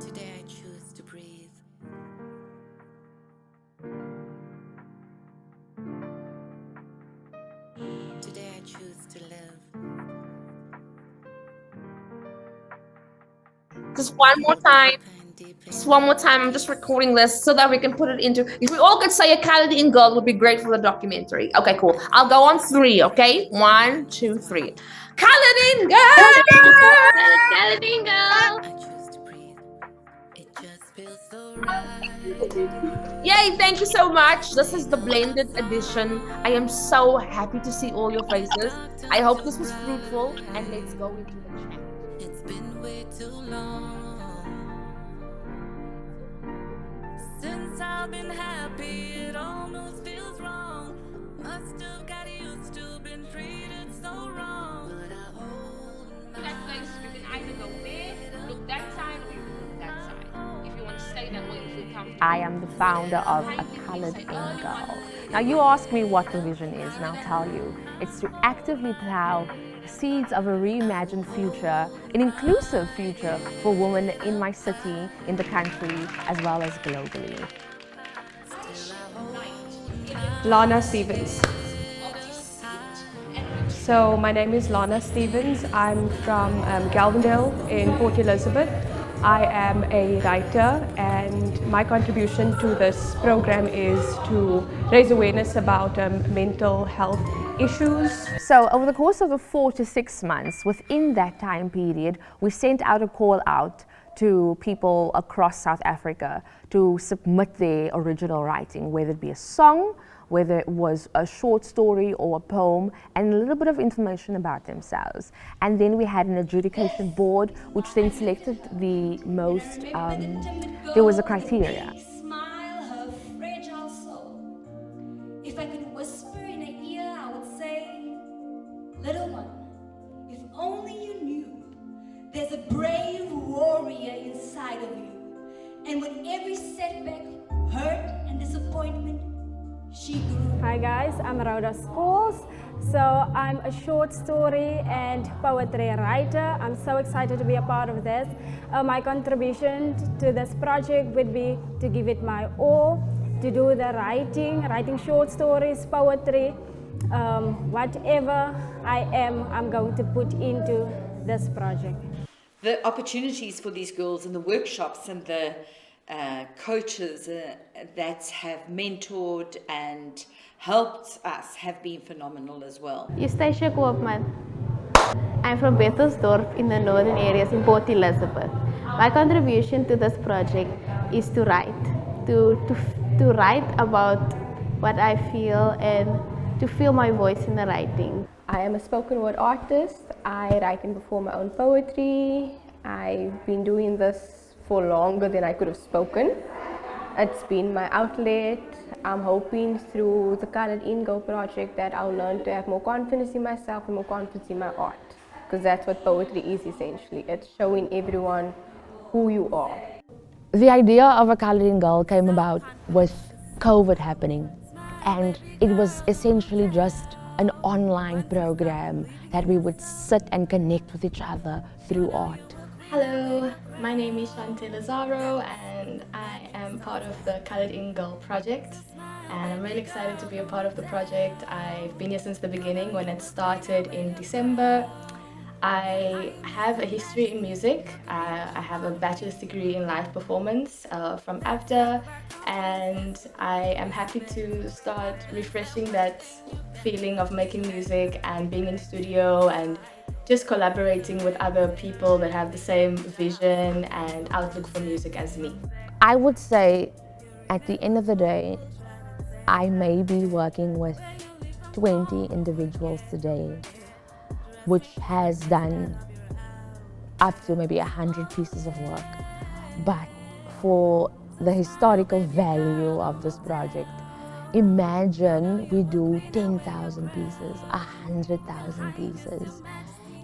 Today I choose to breathe. Today I choose to live. Just one more time. Just one more time. I'm just recording this so that we can put it into. If we all could say a colored in girl, would be great for the documentary. Okay, cool. I'll go on 3. Okay, 1, 2, 3. Colored in girl. Colored in girl. I choose to breathe. It just feels so right. Yay! Thank you so much. This is the blended edition. I am so happy to see all your faces. I hope this was fruitful, and let's go into the chat. It's been way too long since I've been happy. It almost feels wrong. Must have got used to been treated so wrong. But I hold my That place, you can either go there, look that side, or you can look that side. If you want to stay that way, you feel comfortable. I am the founder of A Colored In Girl. Now you ask me what the vision is, and I'll tell you. It's to actively plow seeds of a reimagined future, an inclusive future for women in my city, in the country, as well as globally. Lana Stevens. So my name is Lana Stevens. I'm from Galvindale in Port Elizabeth. I am a writer, and my contribution to this program is to raise awareness about mental health issues. So over the course of the 4 to 6 months, within that time period, we sent out a call out to people across South Africa to submit their original writing, whether it be a song, whether it was a short story or a poem, and a little bit of information about themselves. And then we had an adjudication board, which then selected the most, there was a criteria. Smile, her fragile soul. If I could whisper in her ear, I would say, little one, if only you knew there's a brave warrior inside of you. And with every setback, hurt, and disappointment, she grew. Hi guys, I'm Rhoda Scholes. So I'm a short story and poetry writer. I'm so excited to be a part of this. My contribution to this project would be to give it my all, to do the writing short stories, poetry, whatever I am, I'm going to put into this project. The opportunities for these girls and the workshops and the coaches that have mentored and helped us have been phenomenal as well. Eustacia Koopman. I'm from Bethersdorp in the northern areas in Port Elizabeth. My contribution to this project is to write, to write about what I feel and to feel my voice in the writing. I am a spoken word artist. I write and perform my own poetry. I've been doing this for longer than I could have spoken. It's been my outlet. I'm hoping through the Colored In Girl project that I'll learn to have more confidence in myself and more confidence in my art. Because that's what poetry is essentially. It's showing everyone who you are. The idea of A Colored In Girl came about with COVID happening, and it was essentially just an online program that we would sit and connect with each other through art. Hello, my name is Shante Lazaro and I am part of the Colored In Girl project, and I'm really excited to be a part of the project. I've been here since the beginning when it started in December. I have a history in music. I have a bachelor's degree in live performance from AFDA, and I am happy to start refreshing that feeling of making music and being in studio and just collaborating with other people that have the same vision and outlook for music as me. I would say at the end of the day, I may be working with 20 individuals today, which has done up to maybe 100 pieces of work. But for the historical value of this project, imagine we do 10,000 pieces, 100,000 pieces,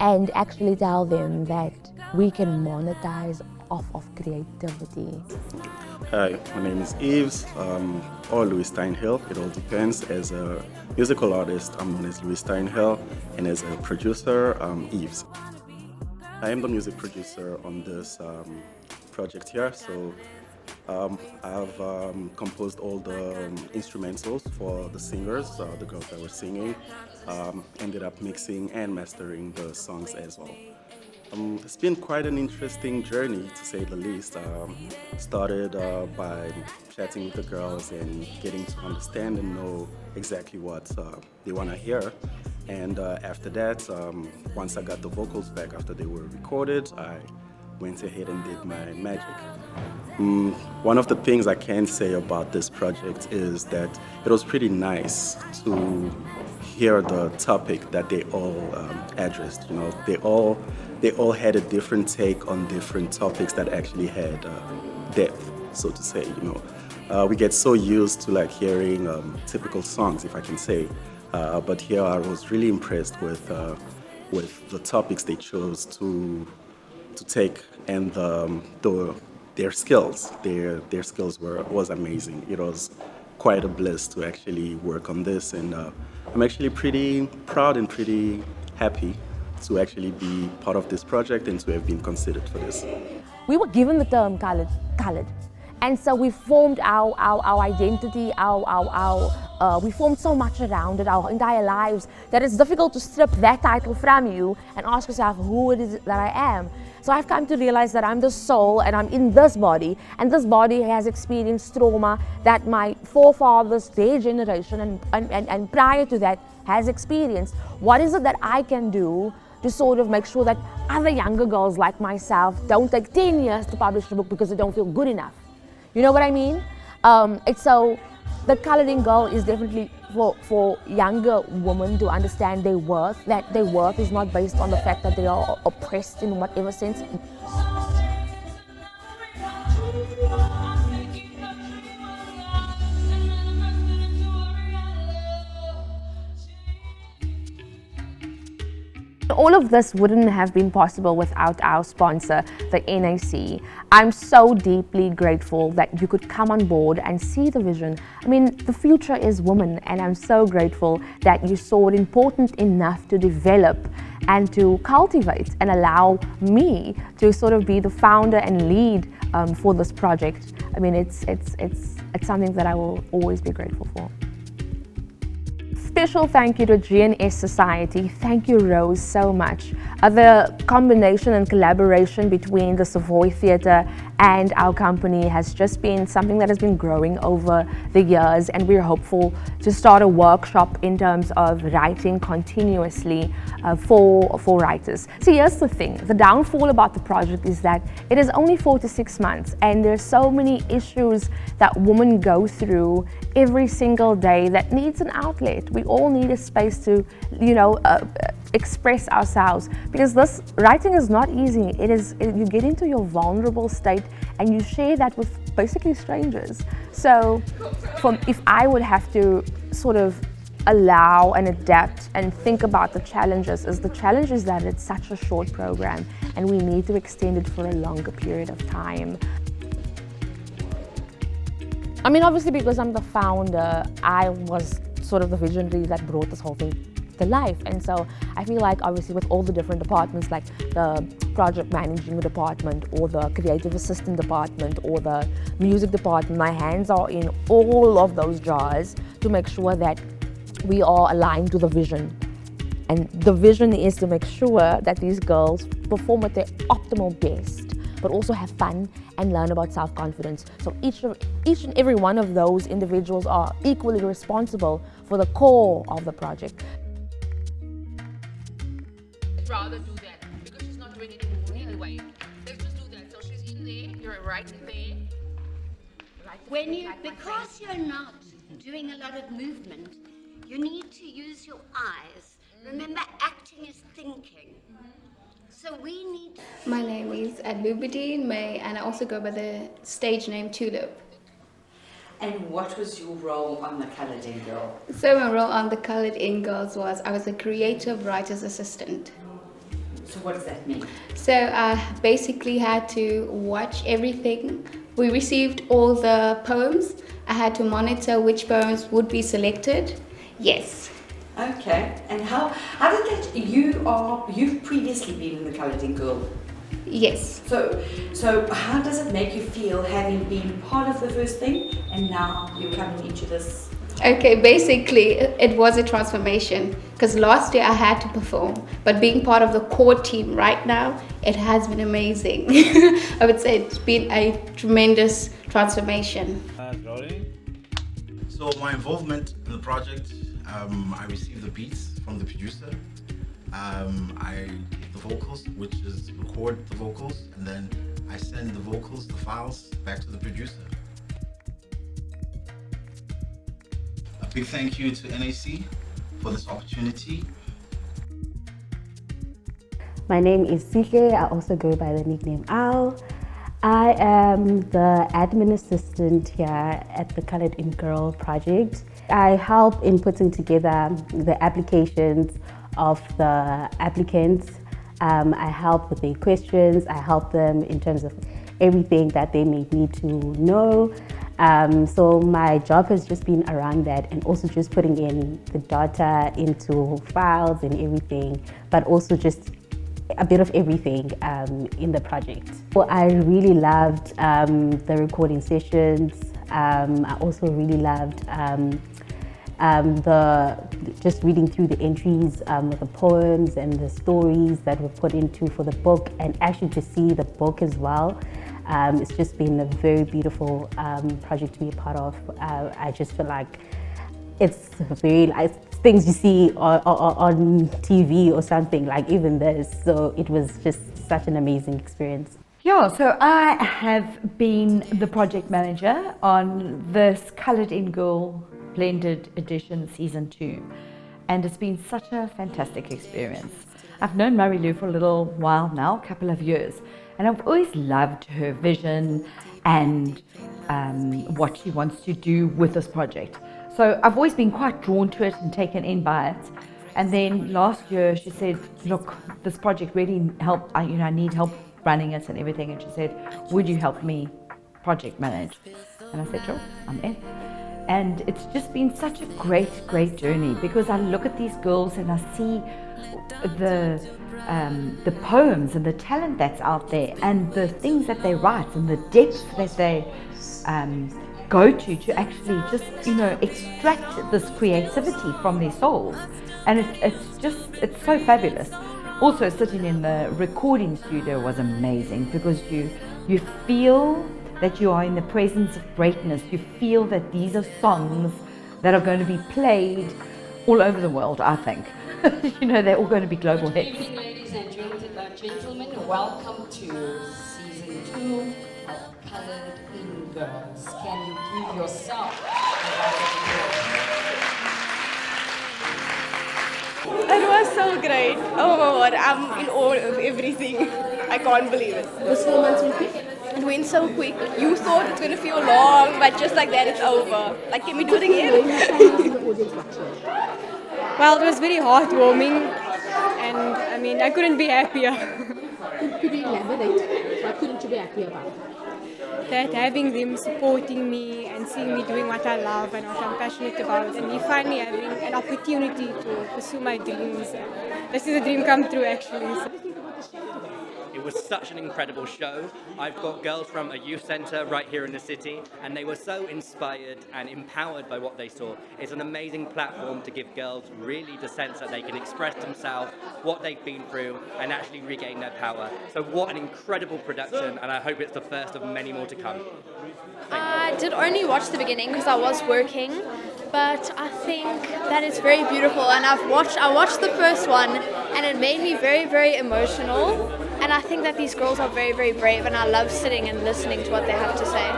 and actually tell them that we can monetize off of creativity. Hi, my name is Eves, or Louis Steinhill. It all depends. As a musical artist, I'm known as Louis Steinhill, and as a producer, Eves. I am the music producer on this project here. So I've composed all the instrumentals for the singers, the girls that were singing. Ended up mixing and mastering the songs as well. It's been quite an interesting journey, to say the least. Started by chatting with the girls and getting to understand and know exactly what they want to hear. And after that, once I got the vocals back after they were recorded, I went ahead and did my magic. One of the things I can say about this project is that it was pretty nice to hear the topic that they all addressed. You know, they all had a different take on different topics that actually had depth, so to say. You know, we get so used to like hearing typical songs, if I can say, but here I was really impressed with the topics they chose to take, and their skills. Their skills was amazing. It was quite a bliss to actually work on this, and I'm actually pretty proud and pretty happy to actually be part of this project and to have been considered for this. We were given the term colored. And so we formed our identity, we formed so much around it, our entire lives, that it's difficult to strip that title from you and ask yourself who it is that I am. So I've come to realize that I'm the soul and I'm in this body, and this body has experienced trauma that my forefathers, their generation and prior to that has experienced. What is it that I can do to sort of make sure that other younger girls like myself don't take 10 years to publish a book because they don't feel good enough? You know what I mean? So the Colored Girl is definitely for younger women to understand their worth, that their worth is not based on the fact that they are oppressed in whatever sense. All of this wouldn't have been possible without our sponsor, the NAC. I'm so deeply grateful that you could come on board and see the vision. I mean, the future is women, and I'm so grateful that you saw it important enough to develop and to cultivate and allow me to sort of be the founder and lead for this project. I mean, it's something that I will always be grateful for. Special thank you to GNS Society. Thank you, Rose, so much. The combination and collaboration between the Savoy Theatre and our company has just been something that has been growing over the years, and we're hopeful to start a workshop in terms of writing continuously for writers. See, here's the thing. The downfall about the project is that it is only 4 to 6 months, and there's so many issues that women go through every single day that needs an outlet. We all need a space to, express ourselves, because this writing is not easy. You get into your vulnerable state and you share that with basically strangers. So if I would have to sort of allow and adapt and think about the challenges, that it's such a short program and we need to extend it for a longer period of time. I mean, obviously, because I'm the founder, I was sort of the visionary that brought this whole thing to life. And so I feel like, obviously, with all the different departments, like the project managing department or the creative assistant department or the music department, my hands are in all of those jars to make sure that we are aligned to the vision. And the vision is to make sure that these girls perform at their optimal best, but also have fun and learn about self-confidence. So each and every one of those individuals are equally responsible for the core of the project. I'd rather do that because she's not doing it anyway. Let's just do that. So she's in there, you're right in there. Because you're not doing a lot of movement, you need to use your eyes. Remember, acting is thinking. So we need... My name is Adlubadine May, and I also go by the stage name Tulip. And what was your role on the Colored Girl? So my role on the Colored Girls was I was a creative writer's assistant. So what does that mean? So I basically had to watch everything. We received all the poems. I had to monitor which poems would be selected. Yes. Okay, and how did that, you've previously been in the Colored Girl Yes. So how does it make you feel having been part of the first thing and now you're coming into this? Okay, basically it was a transformation because last year I had to perform, but being part of the core team right now, it has been amazing. I would say it's been a tremendous transformation. So my involvement in the project, I received the beats from the producer. I hit the vocals, which is record the vocals, and then I send the vocals, the files, back to the producer. A big thank you to NAC for this opportunity. My name is Sihle. I also go by the nickname Al. I am the admin assistant here at the Colored In Girl project. I help in putting together the applications of the applicants. I help with their questions. I help them in terms of everything that they may need to know. So my job has just been around that and also just putting in the data into files and everything, but also just a bit of everything in the project. Well, I really loved the recording sessions. I also really loved just reading through the entries with the poems and the stories that were put into for the book, and actually to see the book as well. It's just been a very beautiful project to be a part of. I just feel like it's very things you see on TV or something, like even this. So it was just such an amazing experience. Yeah, so I have been the project manager on this Colored In Girl Blended Edition Season 2, and it's been such a fantastic experience. I've known Mariloe for a little while now, a couple of years, and I've always loved her vision and what she wants to do with this project. So I've always been quite drawn to it and taken in by it. And then last year she said, look, this project really helped, I need help running it and everything. And she said, would you help me project manage? And I said, sure, I'm in. And it's just been such a great journey, because I look at these girls and I see the poems and the talent that's out there and the things that they write and the depth that they go to actually just, extract this creativity from their souls. And it's so fabulous. Also, sitting in the recording studio was amazing, because you feel that you are in the presence of greatness. You feel that these are songs that are going to be played all over the world, I think. They're all going to be global hits. Good evening, ladies and gentlemen. Welcome to Season 2 of Colored In Girls. Can you give yourself a round of applause? It was so great. Oh my god, I'm in awe of everything. I can't believe it. Was 4 months in quick? It went so quick. You thought it's going to feel long, but just like that, it's over. Like, can we do it again? Well, it was very heartwarming, and I couldn't be happier. Could you elaborate? What couldn't you be happy about? That having them supporting me and seeing me doing what I love and what I'm passionate about, and me finally having an opportunity to pursue my dreams. This is a dream come true, actually. It was such an incredible show. I've got girls from a youth centre right here in the city, and they were so inspired and empowered by what they saw. It's an amazing platform to give girls really the sense that they can express themselves, what they've been through, and actually regain their power. So what an incredible production, and I hope it's the first of many more to come. I did only watch the beginning because I was working, but I think that it's very beautiful, and I watched the first one, and it made me very emotional. And I think that these girls are very brave, and I love sitting and listening to what they have to say.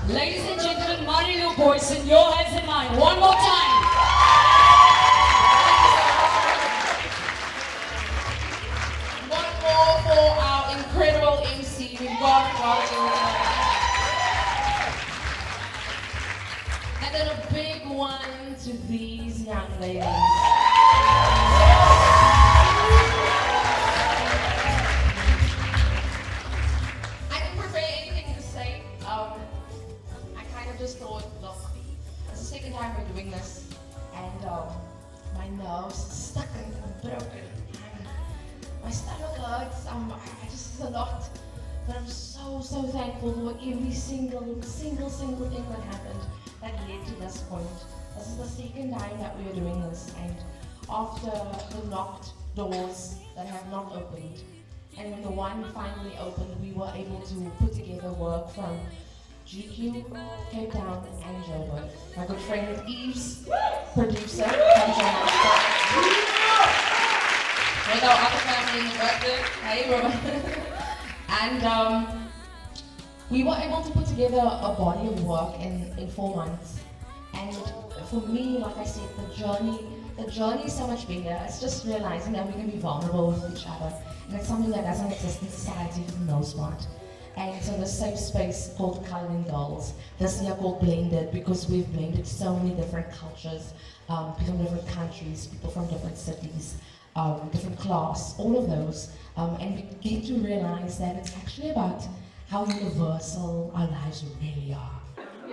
Ladies and gentlemen, Mariloe Booysen, your hands in mine. One more time. One more for our incredible MC. We've got Martin. And then a big one to these young ladies. I didn't prepare anything to say. I kind of just thought, look, it's the second time we're doing this, and my nerves are stuck and broken. My stomach hurts. It's a lot. But I'm so thankful for every single thing that happened that led to this point. This is the second time that we are doing this, and after the locked doors that have not opened, and when the one finally opened, we were able to put together work from GQ, Cape Town, and Joburg. My good friend Eve's producer, comes on with our other family back there. Hey, Robert. And we were able to put together a body of work in 4 months. And for me, like I said, the journey is so much bigger. It's just realizing that we can be vulnerable with each other. And it's something that doesn't exist in society for the most part. And so the safe space called Colouring Girls, this year called Blended, because we've blended so many different cultures, people from different countries, people from different cities, different class, all of those. And we get to realize that it's actually about how universal our lives really are.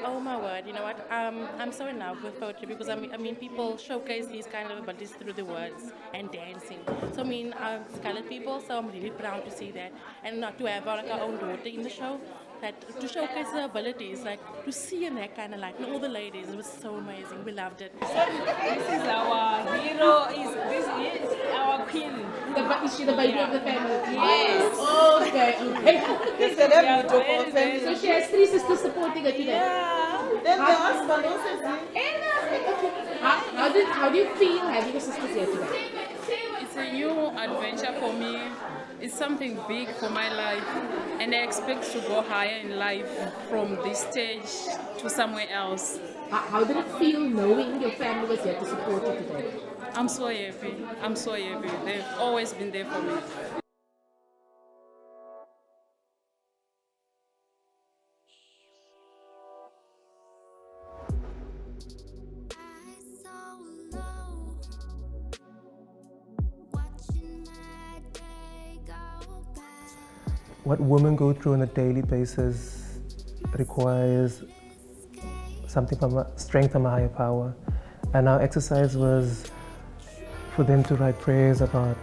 Oh my word, you know what? I'm so in love with poetry because I mean people showcase these kind of abilities through the words and dancing. So I mean, colored people, so I'm really proud to see that. And not to have like our own daughter in the show, that to showcase her abilities, like to see in that kind of light. And all the ladies, it was so amazing. We loved it. This is our hero. This is our queen. Is she the baby of the family? Yes. Okay. Yes. So she has 3 sisters supporting her today. Yeah. Then the husband also. How do you feel having your sisters here today? It's a new adventure for me. It's something big for my life, and I expect to go higher in life from this stage to somewhere else. How did it feel knowing your family was here to support you today? I'm so happy. I'm so happy. They've always been there for me. What women go through on a daily basis requires something from strength from a higher power. And our exercise was for them to write prayers about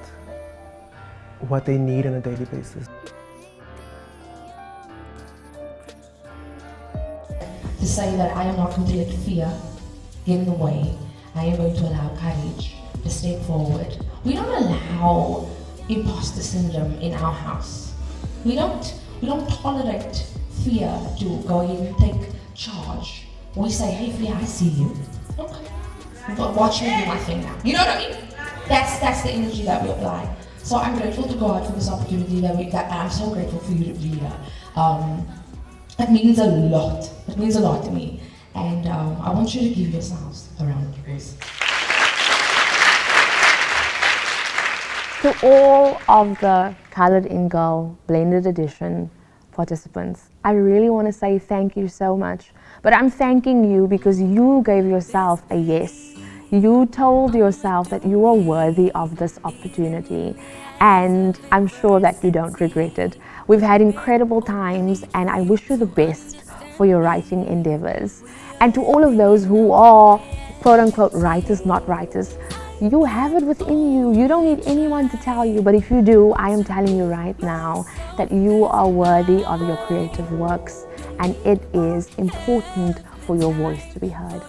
what they need on a daily basis. To say that I am not going to let fear get in the way. I am going to allow courage to step forward. We don't allow imposter syndrome in our house. We don't tolerate fear to go ahead and take charge. We say, hey fear, I see you. Okay. But watch me do my thing now. You know what I mean? That's the energy that we apply. So I'm grateful to God for this opportunity that I'm so grateful for you to be here. It means a lot. It means a lot to me. And I want you to give yourselves a round of applause. To all of the Coloured in Girl Blended Edition participants, I really want to say thank you so much. But I'm thanking you because you gave yourself a yes. You told yourself that you are worthy of this opportunity, and I'm sure that you don't regret it. We've had incredible times, and I wish you the best for your writing endeavors. And to all of those who are quote-unquote writers, not writers, you have it within you. You don't need anyone to tell you, but if you do, I am telling you right now that you are worthy of your creative works, and it is important for your voice to be heard.